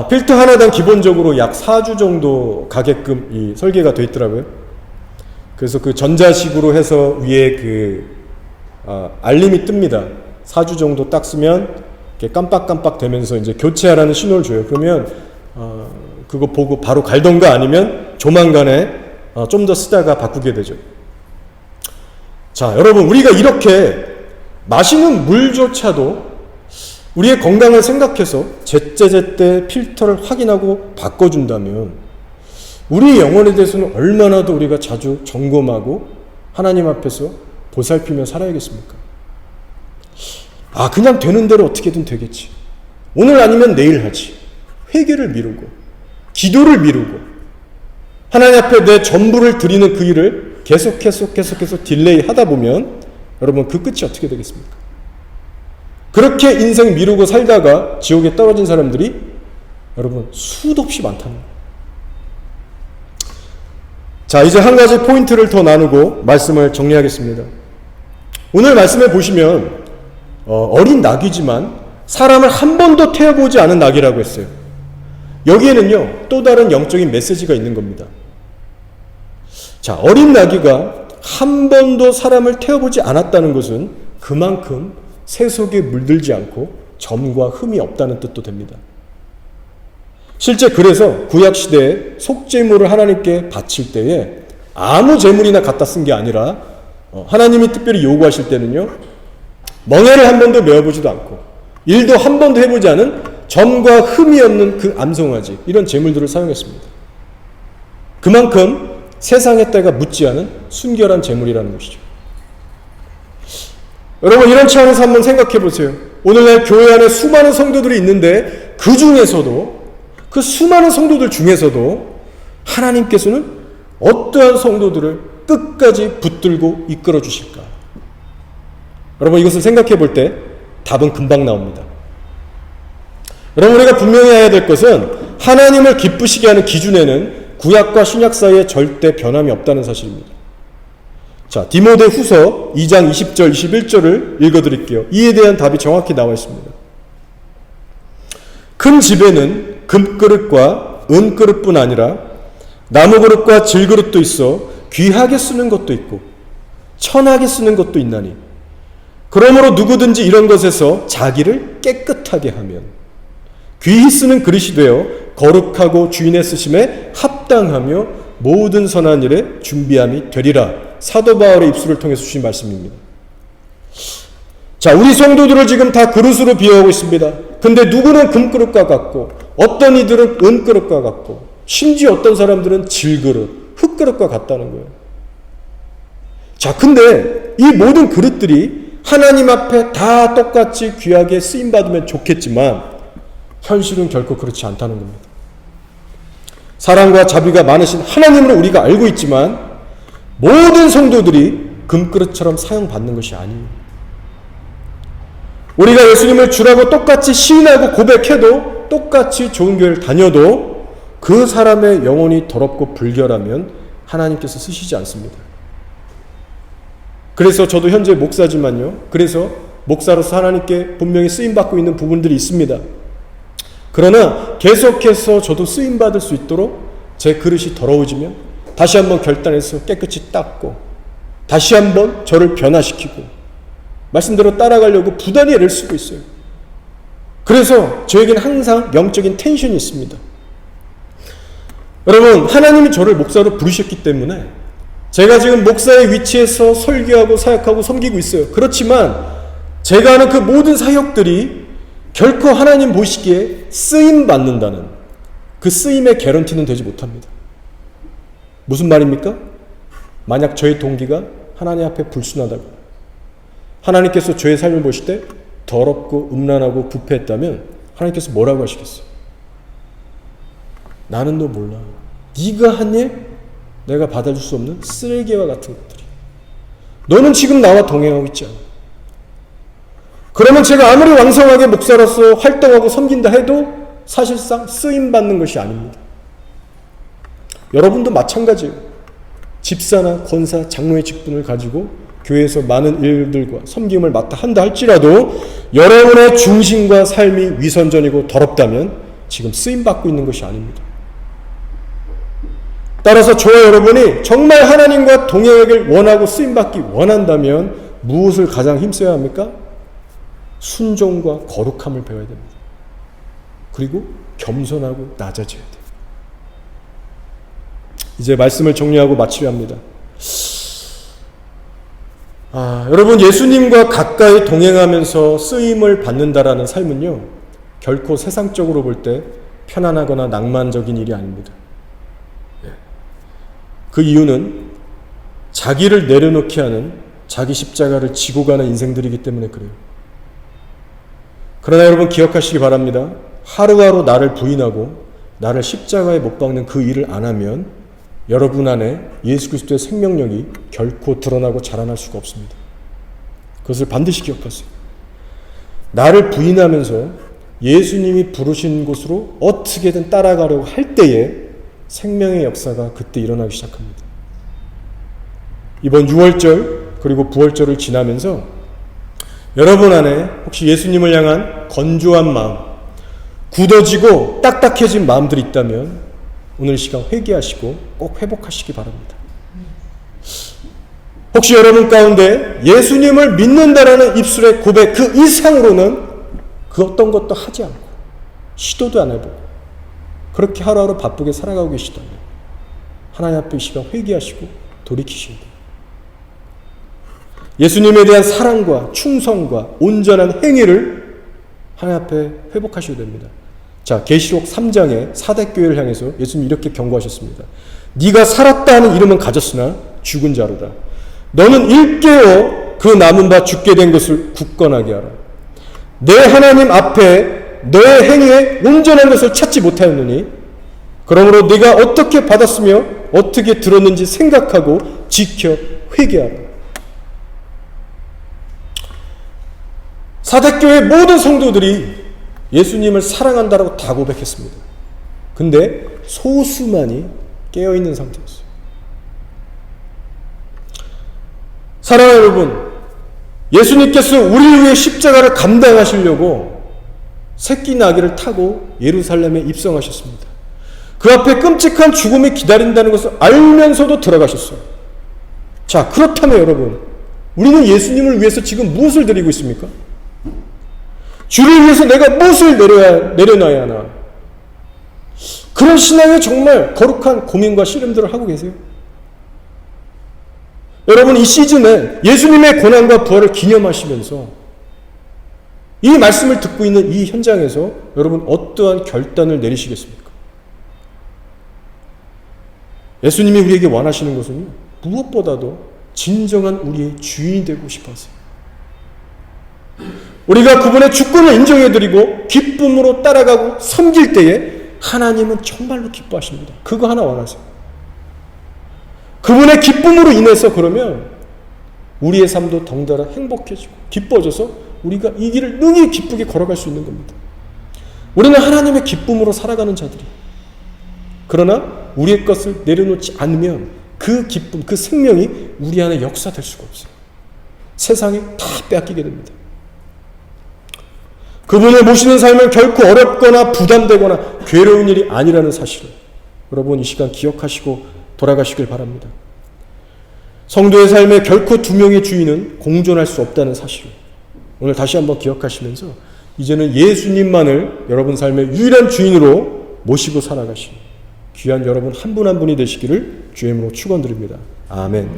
필터 하나당 기본적으로 약 4주 정도 가게끔 이 설계가 되어 있더라고요. 그래서 그 전자식으로 해서 위에 그 알림이 뜹니다. 4주 정도 딱 쓰면 이렇게 깜빡깜빡 되면서 이제 교체하라는 신호를 줘요. 그러면 그거 보고 바로 갈던가 아니면 조만간에 좀 더 쓰다가 바꾸게 되죠. 자, 여러분, 우리가 이렇게 마시는 물조차도 우리의 건강을 생각해서 제때제때 필터를 확인하고 바꿔준다면 우리의 영혼에 대해서는 얼마나 더 우리가 자주 점검하고 하나님 앞에서 보살피며 살아야겠습니까? 그냥 되는 대로 어떻게든 되겠지. 오늘 아니면 내일 하지. 회개를 미루고 기도를 미루고 하나님 앞에 내 전부를 드리는 그 일을 계속해서 딜레이 하다 보면 여러분, 그 끝이 어떻게 되겠습니까? 그렇게 인생 미루고 살다가 지옥에 떨어진 사람들이 여러분 수도 없이 많다는 거예요. 자, 이제 한 가지 포인트를 더 나누고 말씀을 정리하겠습니다. 오늘 말씀에 보시면 어린 낙이지만 사람을 한 번도 태워보지 않은 낙이라고 했어요. 여기에는요 또 다른 영적인 메시지가 있는 겁니다. 자, 어린 나귀가 한 번도 사람을 태워보지 않았다는 것은 그만큼 새 속에 물들지 않고 점과 흠이 없다는 뜻도 됩니다. 실제 그래서 구약시대에 속죄물을 하나님께 바칠 때에 아무 제물이나 갖다 쓴 게 아니라 하나님이 특별히 요구하실 때는요 멍에를 한 번도 메어보지도 않고 일도 한 번도 해보지 않은 점과 흠이 없는 그 암송아지, 이런 제물들을 사용했습니다. 그만큼 세상의 때가 묻지 않은 순결한 제물이라는 것이죠. 여러분, 이런 차원에서 한번 생각해 보세요. 오늘날 교회 안에 수많은 성도들이 있는데 그 중에서도, 그 수많은 성도들 중에서도 하나님께서는 어떠한 성도들을 끝까지 붙들고 이끌어 주실까? 여러분, 이것을 생각해 볼 때 답은 금방 나옵니다. 여러분, 우리가 분명히 해야 될 것은 하나님을 기쁘시게 하는 기준에는 구약과 신약 사이에 절대 변함이 없다는 사실입니다. 자, 디모데 후서 2장 20절 21절을 읽어드릴게요. 이에 대한 답이 정확히 나와 있습니다. 큰 집에는 금그릇과 은그릇뿐 아니라 나무그릇과 질그릇도 있어 귀하게 쓰는 것도 있고 천하게 쓰는 것도 있나니 그러므로 누구든지 이런 것에서 자기를 깨끗하게 하면 귀히 쓰는 그릇이 되어 거룩하고 주인의 쓰심에 합당하며 모든 선한 일에 준비함이 되리라. 사도 바울의 입술을 통해서 주신 말씀입니다. 자, 우리 성도들을 지금 다 그릇으로 비유하고 있습니다. 근데 누구는 금그릇과 같고 어떤 이들은 은그릇과 같고 심지어 어떤 사람들은 질그릇, 흙그릇과 같다는 거예요. 자, 근데 이 모든 그릇들이 하나님 앞에 다 똑같이 귀하게 쓰임받으면 좋겠지만 현실은 결코 그렇지 않다는 겁니다. 사랑과 자비가 많으신 하나님을 우리가 알고 있지만 모든 성도들이 금그릇처럼 사용받는 것이 아니에요. 우리가 예수님을 주라고 똑같이 시인하고 고백해도 똑같이 좋은 교회를 다녀도 그 사람의 영혼이 더럽고 불결하면 하나님께서 쓰시지 않습니다. 그래서 저도 현재 목사지만요. 그래서 목사로서 하나님께 분명히 쓰임받고 있는 부분들이 있습니다. 그러나 계속해서 저도 쓰임받을 수 있도록 제 그릇이 더러워지면 다시 한번 결단해서 깨끗이 닦고 다시 한번 저를 변화시키고 말씀대로 따라가려고 부단히 애를 쓰고 있어요. 그래서 저에게는 항상 영적인 텐션이 있습니다. 여러분, 하나님이 저를 목사로 부르셨기 때문에 제가 지금 목사의 위치에서 설교하고 사역하고 섬기고 있어요. 그렇지만 제가 하는 그 모든 사역들이 결코 하나님 보시기에 쓰임받는다는 그 쓰임의 개런티는 되지 못합니다. 무슨 말입니까? 만약 저의 동기가 하나님 앞에 불순하다고, 하나님께서 저의 삶을 보실 때 더럽고 음란하고 부패했다면 하나님께서 뭐라고 하시겠어요? 나는 너 몰라. 네가 한 일 내가 받아줄 수 없는 쓰레기와 같은 것들이. 너는 지금 나와 동행하고 있지 않아. 그러면 제가 아무리 왕성하게 목사로서 활동하고 섬긴다 해도 사실상 쓰임받는 것이 아닙니다. 여러분도 마찬가지예요. 집사나 권사, 장로의 직분을 가지고 교회에서 많은 일들과 섬김을 맡아 한다 할지라도 여러분의 중심과 삶이 위선전이고 더럽다면 지금 쓰임받고 있는 것이 아닙니다. 따라서 저와 여러분이 정말 하나님과 동행하길 원하고 쓰임받기 원한다면 무엇을 가장 힘써야 합니까? 순종과 거룩함을 배워야 됩니다. 그리고 겸손하고 낮아져야 돼요. 이제 말씀을 정리하고 마치려 합니다. 여러분, 예수님과 가까이 동행하면서 쓰임을 받는다라는 삶은요, 결코 세상적으로 볼 때 편안하거나 낭만적인 일이 아닙니다. 그 이유는 자기를 내려놓게 하는, 자기 십자가를 지고 가는 인생들이기 때문에 그래요. 그러나 여러분 기억하시기 바랍니다. 하루하루 나를 부인하고 나를 십자가에 못 박는 그 일을 안 하면 여러분 안에 예수 그리스도의 생명력이 결코 드러나고 자라날 수가 없습니다. 그것을 반드시 기억하세요. 나를 부인하면서 예수님이 부르신 곳으로 어떻게든 따라가려고 할 때에 생명의 역사가 그때 일어나기 시작합니다. 이번 6월절 그리고 9월절을 지나면서 여러분 안에 혹시 예수님을 향한 건조한 마음, 굳어지고 딱딱해진 마음들이 있다면 오늘 시간 회개하시고 꼭 회복하시기 바랍니다. 혹시 여러분 가운데 예수님을 믿는다라는 입술의 고백 그 이상으로는 그 어떤 것도 하지 않고 시도도 안 해보고 그렇게 하루하루 바쁘게 살아가고 계시다면 하나님 앞에 이 시간 회개하시고 돌이키셔야 돼요. 예수님에 대한 사랑과 충성과 온전한 행위를 하나님 앞에 회복하셔야 됩니다. 자, 계시록 3장에 사대교회를 향해서 예수님이 이렇게 경고하셨습니다. 네가 살았다 하는 이름은 가졌으나 죽은 자로다. 너는 일깨어 그 남은 바 죽게 된 것을 굳건하게 하라. 내 하나님 앞에 너의 행위에 온전한 것을 찾지 못하였느니 그러므로 네가 어떻게 받았으며 어떻게 들었는지 생각하고 지켜 회개하라. 사대교회 모든 성도들이 예수님을 사랑한다라고 다 고백했습니다. 근데 소수만이 깨어있는 상태였어요. 사랑하는 여러분, 예수님께서 우리를 위해 십자가를 감당하시려고 새끼 나귀를 타고 예루살렘에 입성하셨습니다. 그 앞에 끔찍한 죽음이 기다린다는 것을 알면서도 들어가셨어요. 자, 그렇다면 여러분, 우리는 예수님을 위해서 지금 무엇을 드리고 있습니까? 주를 위해서 내가 무엇을 내려놔야 하나? 그런 신앙에 정말 거룩한 고민과 씨름들을 하고 계세요. 여러분, 이 시즌에 예수님의 고난과 부활을 기념하시면서 이 말씀을 듣고 있는 이 현장에서 여러분 어떠한 결단을 내리시겠습니까? 예수님이 우리에게 원하시는 것은요, 무엇보다도 진정한 우리의 주인이 되고 싶어 하세요. 우리가 그분의 주권을 인정해드리고 기쁨으로 따라가고 섬길 때에 하나님은 정말로 기뻐하십니다. 그거 하나 원하세요. 그분의 기쁨으로 인해서 그러면 우리의 삶도 덩달아 행복해지고 기뻐져서 우리가 이 길을 능히 기쁘게 걸어갈 수 있는 겁니다. 우리는 하나님의 기쁨으로 살아가는 자들이. 그러나 우리의 것을 내려놓지 않으면 그 기쁨, 그 생명이 우리 안에 역사될 수가 없어요. 세상에 다 빼앗기게 됩니다. 그분을 모시는 삶은 결코 어렵거나 부담되거나 괴로운 일이 아니라는 사실을 여러분 이 시간 기억하시고 돌아가시길 바랍니다. 성도의 삶에 결코 두 명의 주인은 공존할 수 없다는 사실을 오늘 다시 한번 기억하시면서 이제는 예수님만을 여러분 삶의 유일한 주인으로 모시고 살아가시는 귀한 여러분 한 분 한 분이 되시기를 주의 이름으로 축원드립니다. 아멘.